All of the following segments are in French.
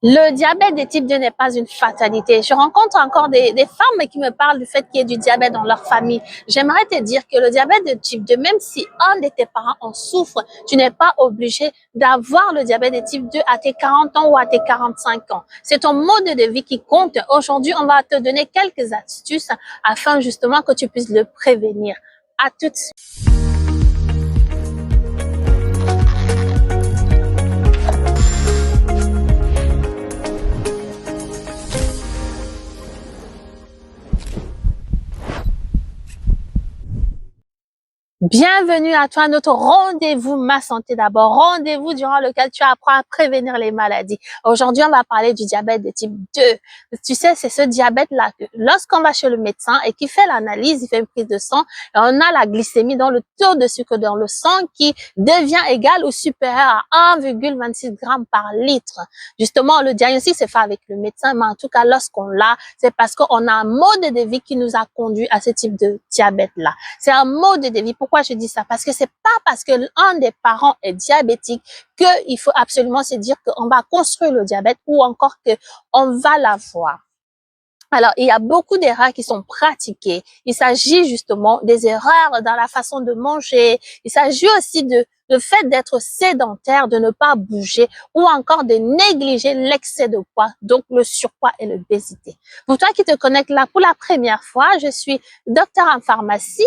Le diabète de type 2 n'est pas une fatalité. Je rencontre encore des femmes qui me parlent du fait qu'il y ait du diabète dans leur famille. J'aimerais te dire que le diabète de type 2, même si un de tes parents en souffre, tu n'es pas obligé d'avoir le diabète de type 2 à tes 40 ans ou à tes 45 ans. C'est ton mode de vie qui compte. Aujourd'hui, on va te donner quelques astuces afin justement que tu puisses le prévenir. À tout de suite. Bienvenue à toi, notre rendez-vous Ma Santé d'abord, rendez-vous durant lequel tu apprends à prévenir les maladies. Aujourd'hui, on va parler du diabète de type 2. Tu sais, c'est ce diabète-là que lorsqu'on va chez le médecin et qu'il fait l'analyse, il fait une prise de sang, et on a la glycémie dans le taux de sucre dans le sang qui devient égal ou supérieur à 1,26 g par litre. Justement, le diagnostic se fait avec le médecin, mais en tout cas, lorsqu'on l'a, c'est parce qu'on a un mode de vie qui nous a conduit à ce type de diabète-là. C'est un mode de vie. Pourquoi je dis ça? Parce que c'est pas parce que l'un des parents est diabétique qu'il faut absolument se dire qu'on va construire le diabète ou encore qu'on va l'avoir. Alors, il y a beaucoup d'erreurs qui sont pratiquées. Il s'agit justement des erreurs dans la façon de manger. Il s'agit aussi le fait d'être sédentaire, de ne pas bouger ou encore de négliger l'excès de poids, donc le surpoids et l'obésité. Pour toi qui te connectes là pour la première fois, je suis docteur en pharmacie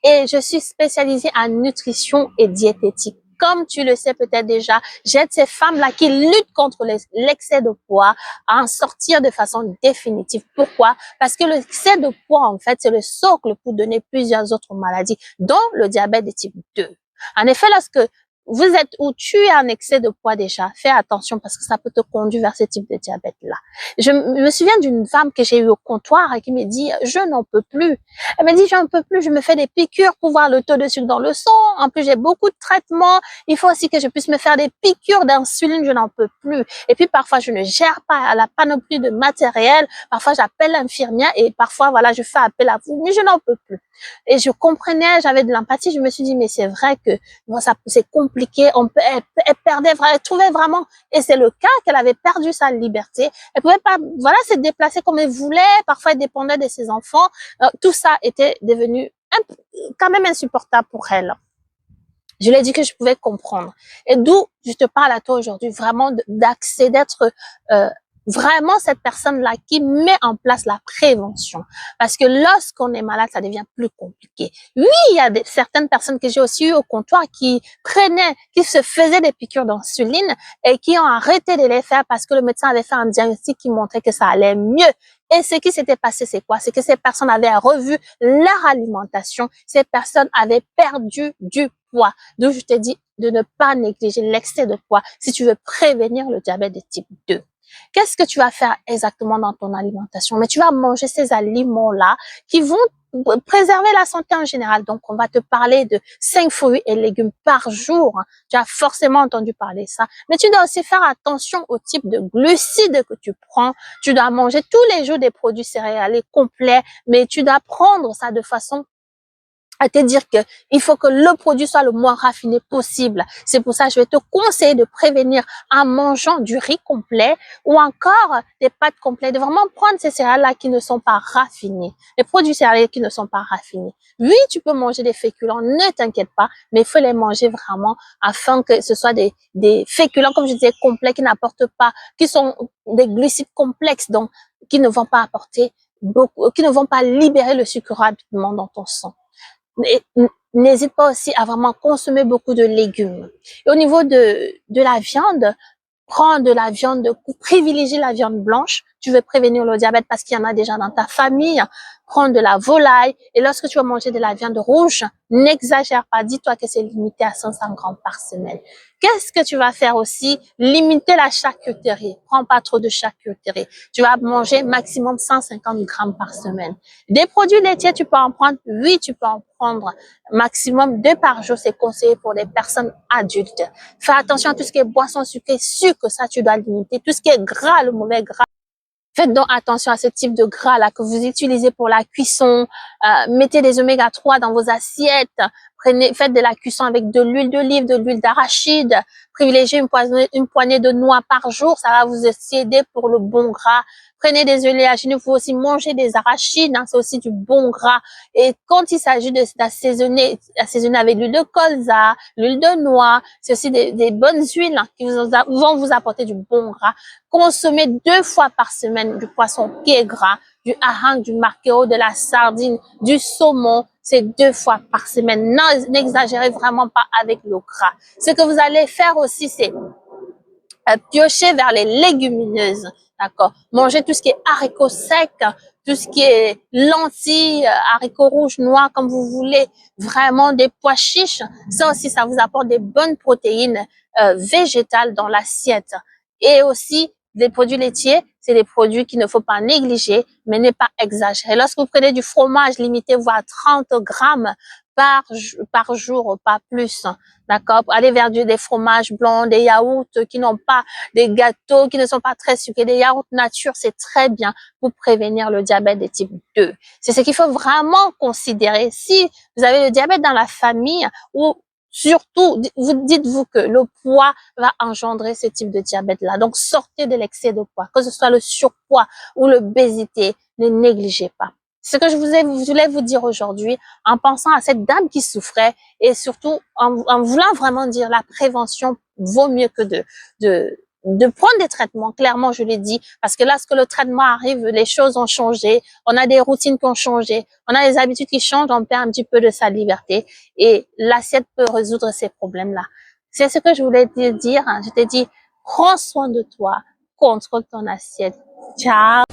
et je suis spécialisée en nutrition et diététique. Comme tu le sais peut-être déjà, j'aide ces femmes-là qui luttent contre l'excès de poids à en sortir de façon définitive. Pourquoi? Parce que l'excès de poids, en fait, c'est le socle pour donner plusieurs autres maladies, dont le diabète de type 2. En effet, lorsque vous êtes ou tu es en excès de poids déjà, fais attention parce que ça peut te conduire vers ce type de diabète-là. Je me souviens d'une femme que j'ai eue au comptoir et qui me dit « je n'en peux plus ». Elle me dit « j'en peux plus, je me fais des piqûres pour voir le taux de sucre dans le sang. En plus, j'ai beaucoup de traitements. Il faut aussi que je puisse me faire des piqûres d'insuline, je n'en peux plus. Et puis parfois, je ne gère pas la panoplie de matériel. Parfois, j'appelle l'infirmière et parfois, voilà, je fais appel à vous, mais je n'en peux plus. » Et je comprenais, j'avais de l'empathie. Je me suis dit « mais c'est vrai que bon, ça c'est compliqué. Elle trouvait vraiment, et c'est le cas, qu'elle avait perdu sa liberté. Elle pouvait pas, voilà, se déplacer comme elle voulait. Parfois, elle dépendait de ses enfants. Tout ça était devenu quand même insupportable pour elle. Je lui ai dit que je pouvais comprendre. Et d'où je te parle à toi aujourd'hui, vraiment d'accès, d'être vraiment cette personne-là qui met en place la prévention. Parce que lorsqu'on est malade, ça devient plus compliqué. Oui, il y a certaines personnes que j'ai aussi eues au comptoir qui se faisaient des piqûres d'insuline et qui ont arrêté de les faire parce que le médecin avait fait un diagnostic qui montrait que ça allait mieux. Et ce qui s'était passé, c'est quoi? C'est que ces personnes avaient revu leur alimentation. Ces personnes avaient perdu du poids. Donc, je te dis de ne pas négliger l'excès de poids si tu veux prévenir le diabète de type 2. Qu'est-ce que tu vas faire exactement dans ton alimentation? Mais tu vas manger ces aliments-là qui vont préserver la santé en général. Donc, on va te parler de 5 fruits et légumes par jour. Tu as forcément entendu parler de ça. Mais tu dois aussi faire attention au type de glucides que tu prends. Tu dois manger tous les jours des produits céréaliers complets, mais tu dois prendre ça de façon à te dire que il faut que le produit soit le moins raffiné possible. C'est pour ça que je vais te conseiller de prévenir en mangeant du riz complet ou encore des pâtes complètes, de vraiment prendre ces céréales-là qui ne sont pas raffinées, les produits céréaliers qui ne sont pas raffinés. Oui, tu peux manger des féculents, ne t'inquiète pas, mais il faut les manger vraiment afin que ce soit des féculents, comme je disais, complets, qui n'apportent pas, qui sont des glucides complexes, donc qui ne vont pas apporter beaucoup, qui ne vont pas libérer le sucre rapidement dans ton sang. Et n'hésite pas aussi à vraiment consommer beaucoup de légumes. Et au niveau de la viande, prends de la viande, privilégie la viande blanche. Tu veux prévenir le diabète parce qu'il y en a déjà dans ta famille. Prends de la volaille. Et lorsque tu vas manger de la viande rouge, n'exagère pas. Dis-toi que c'est limité à 500 grammes par semaine. Qu'est-ce que tu vas faire aussi? Limiter la charcuterie. Prends pas trop de charcuterie. Tu vas manger maximum 150 grammes par semaine. Des produits laitiers, tu peux en prendre. Oui, tu peux en prendre. Maximum 2 par jour, c'est conseillé pour les personnes adultes. Fais attention à tout ce qui est boisson sucrée, sucre, ça tu dois limiter. Tout ce qui est gras, le mauvais gras. Faites donc attention à ce type de gras là que vous utilisez pour la cuisson. Mettez des oméga 3 dans vos assiettes. Faites de la cuisson avec de l'huile d'olive, de l'huile d'arachide. Privilégiez une poignée de noix par jour. Ça va vous aider pour le bon gras. Prenez des oléagineux. Il faut aussi manger des arachides. Hein, c'est aussi du bon gras. Et quand il s'agit d'assaisonner avec l'huile de colza, l'huile de noix, c'est aussi des bonnes huiles hein, qui vont vous apporter du bon gras. Consommez 2 fois par semaine du poisson qui est gras, du hareng, du maquereau, de la sardine, du saumon. C'est 2 fois par semaine. N'exagérez vraiment pas avec le gras. Ce que vous allez faire aussi, c'est piocher vers les légumineuses. D'accord. Manger tout ce qui est haricots secs, tout ce qui est lentilles, haricots rouges, noirs, comme vous voulez. Vraiment des pois chiches. Ça aussi, ça vous apporte des bonnes protéines végétales dans l'assiette. Et aussi, des produits laitiers, c'est des produits qu'il ne faut pas négliger, mais ne pas exagérer. Lorsque vous prenez du fromage, limitez-vous à 30 grammes par jour, pas plus. D'accord? Aller vers des fromages blancs, des yaourts qui n'ont pas, des gâteaux qui ne sont pas très sucrés, des yaourts nature, c'est très bien pour prévenir le diabète de type 2. C'est ce qu'il faut vraiment considérer. Si vous avez le diabète dans la famille ou surtout, dites-vous que le poids va engendrer ce type de diabète-là. Donc, sortez de l'excès de poids, que ce soit le surpoids ou l'obésité, ne négligez pas. Ce que je voulais vous dire aujourd'hui, en pensant à cette dame qui souffrait et surtout en voulant vraiment dire la prévention vaut mieux que de prendre des traitements. Clairement, je l'ai dit, parce que lorsque le traitement arrive, les choses ont changé, on a des routines qui ont changé, on a des habitudes qui changent, on perd un petit peu de sa liberté et l'assiette peut résoudre ces problèmes-là. C'est ce que je voulais te dire. Hein. Je t'ai dit, prends soin de toi, contrôle ton assiette. Ciao!